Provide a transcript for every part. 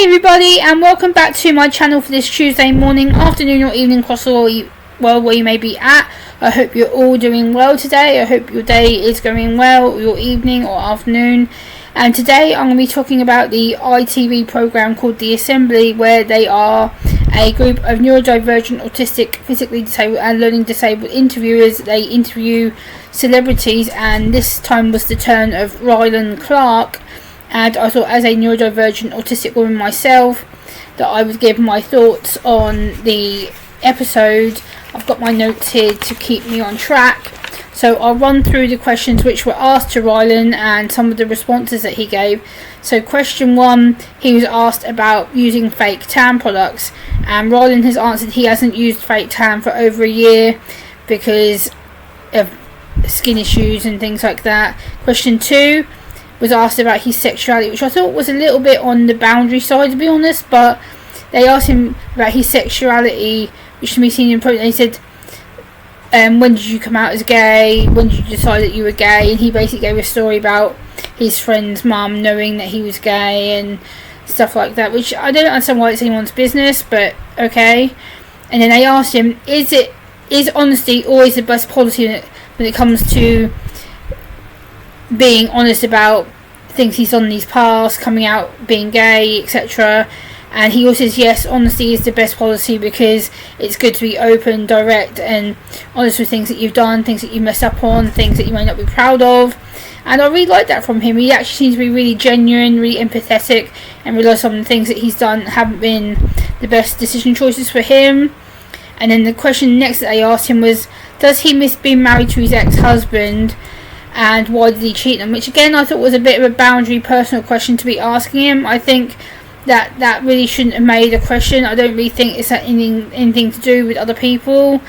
everybody, and welcome back to my channel for this Tuesday morning, afternoon or evening across the world where you may be at. I hope you're all doing well today. I hope your day is going well, or your evening or afternoon. And today I'm going to be talking about the ITV programme called The Assembly, where they are a group of neurodivergent, autistic, physically disabled and learning disabled interviewers. They interview celebrities, and this time was the turn of Rylan Clark. And I thought, as a neurodivergent autistic woman myself, that I would give my thoughts on the episode. I've got my notes here to keep me on track. So I'll run through the questions which were asked to Rylan and some of the responses that he gave. So question 1, he was asked about using fake tan products. And Rylan has answered he hasn't used fake tan for over a year because of skin issues and things like that. Question 2 was asked about his sexuality, which I thought was a little bit on the boundary side, to be honest, but they asked him about his sexuality, which to me seemed important. They said, when did you come out as gay? When did you decide that you were gay? And he basically gave a story about his friend's mum knowing that he was gay and stuff like that, which I don't understand why it's anyone's business, but okay. And then they asked him, is honesty always the best policy when it comes to being honest about things he's done in his past, coming out, being gay, etc. And he also says yes, honesty is the best policy because it's good to be open, direct and honest with things that you've done, things that you messed up on, things that you may not be proud of. And I really like that from him. He actually seems to be really genuine, really empathetic, and realise some of the things that he's done haven't been the best decision choices for him. And then the question next that they asked him was, does he miss being married to his ex-husband? And why did he cheat on him? Which again I thought was a bit of a boundary personal question to be asking him. I think that really shouldn't have made a question. I don't really think it's anything to do with other people.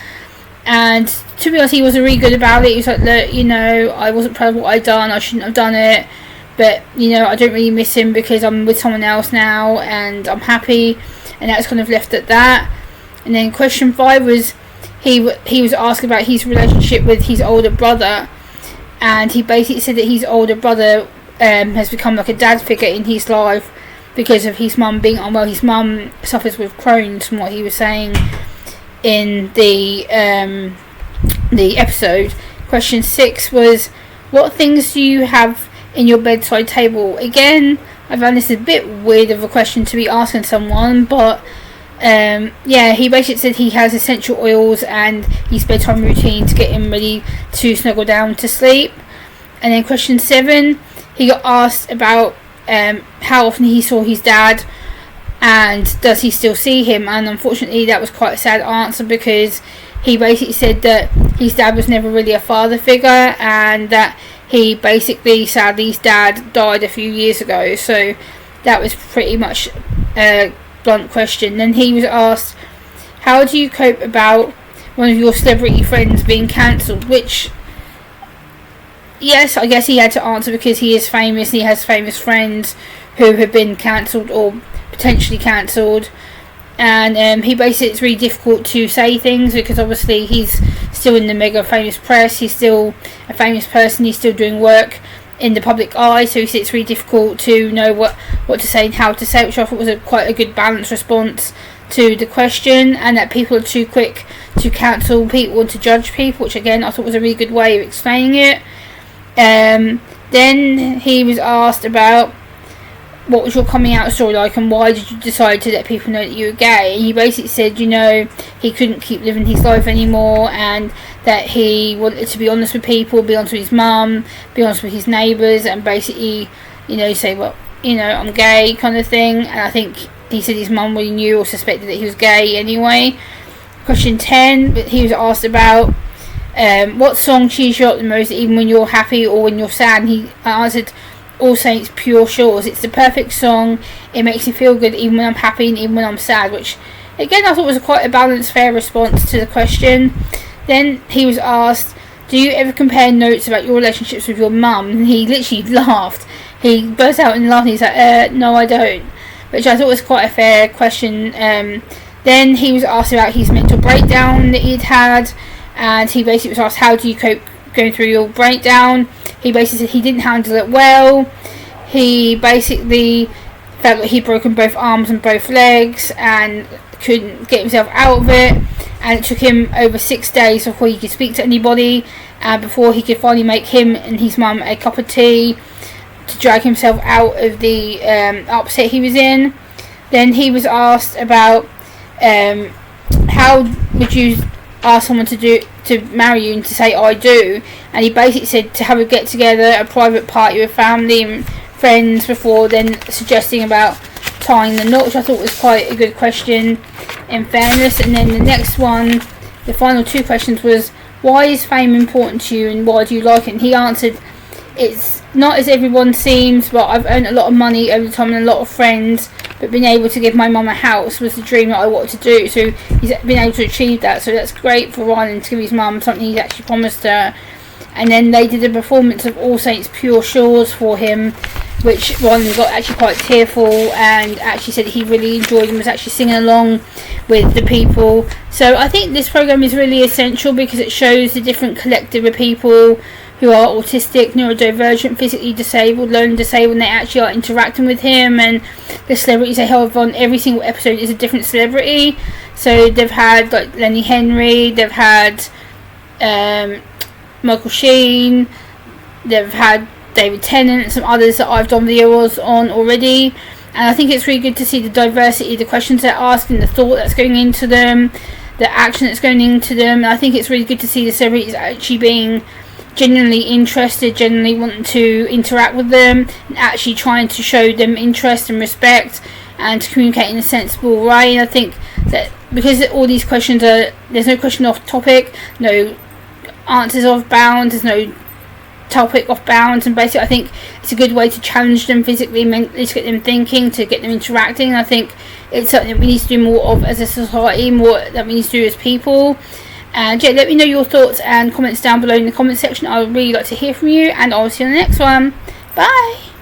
And to be honest, he wasn't really good about it. He was like, look, I wasn't proud of what I'd done, I shouldn't have done it, but I don't really miss him because I'm with someone else now and I'm happy. And that's kind of left at that. And then question 5 was he was asked about his relationship with his older brother. And he basically said that his older brother has become like a dad figure in his life because of his mum being unwell. His mum suffers with Crohn's, from what he was saying in the episode. Question 6 was, what things do you have in your bedside table? Again, I found this a bit weird of a question to be asking someone, but he basically said he has essential oils and his bedtime routine to get him ready to snuggle down to sleep. And then question 7, he got asked about how often he saw his dad and does he still see him, and unfortunately that was quite a sad answer because he basically said that his dad was never really a father figure and that he basically, sadly, his dad died a few years ago. So that was pretty much blunt question. Then he was asked, how do you cope about one of your celebrity friends being cancelled? Which, yes, I guess he had to answer because he is famous and he has famous friends who have been cancelled or potentially cancelled. And he basically, it's really difficult to say things because obviously he's still in the mega famous press, he's still a famous person, he's still doing work in the public eye, so he said it's really difficult to know what to say and how to say it, which I thought was quite a good balanced response to the question. And that people are too quick to cancel people and to judge people, which again I thought was a really good way of explaining it. Then he was asked about what was your coming out story like and why did you decide to let people know that you were gay. And he basically said he couldn't keep living his life anymore and that he wanted to be honest with people, be honest with his mum, be honest with his neighbours, and basically say, well, I'm gay kind of thing. And I think he said his mum really knew or suspected that he was gay anyway. Question 10, he was asked about what song cheers you up the most, even when you're happy or when you're sad. And he answered, All Saints Pure Shores. It's the perfect song, it makes me feel good even when I'm happy and even when I'm sad, which again I thought was quite a balanced, fair response to the question. Then he was asked, do you ever compare notes about your relationships with your mum? And he literally laughed. He burst out in laughing. He's like, no I don't, which I thought was quite a fair question. Then he was asked about his mental breakdown that he'd had, and he basically was asked, how do you cope going through your breakdown? He basically said he didn't handle it well. He basically felt like he'd broken both arms and both legs and couldn't get himself out of it, and it took him over 6 days before he could speak to anybody, and before he could finally make him and his mum a cup of tea to drag himself out of the upset he was in. Then he was asked about how would you ask someone to marry you and to say I do, and he basically said to have a get together, a private party with family and friends before then suggesting about tying the knot, which I thought was quite a good question in fairness. And then the next one, the final 2 questions, was why is fame important to you and why do you like it? And he answered, it's not as everyone seems, but I've earned a lot of money over the time and a lot of friends, but being able to give my mum a house was the dream that I wanted to do. So he's been able to achieve that, so that's great for Rylan to give his mum something he's actually promised her. And then they did a performance of All Saints Pure Shores for him, which Rylan got actually quite tearful and actually said he really enjoyed and was actually singing along with the people. So I think this program is really essential because it shows the different collective of people who are autistic, neurodivergent, physically disabled, learning disabled, and they actually are interacting with him. And the celebrities they have on every single episode is a different celebrity. So they've had like Lenny Henry, they've had Michael Sheen, they've had David Tennant and some others that I've done videos on already. And I think it's really good to see the diversity, the questions they're asking, the thought that's going into them, the action that's going into them. And I think it's really good to see the celebrities actually being genuinely interested, genuinely wanting to interact with them and actually trying to show them interest and respect and to communicate in a sensible way. And I think that because all these questions are, there's no question off topic, no answers off bounds, there's no topic off bounds, and basically I think it's a good way to challenge them physically, mentally, to get them thinking, to get them interacting. And I think it's something that we need to do more of as a society, more that we need to do as people. And yeah, let me know your thoughts and comments down below in the comment section. I would really like to hear from you, and I'll see you on the next one. Bye!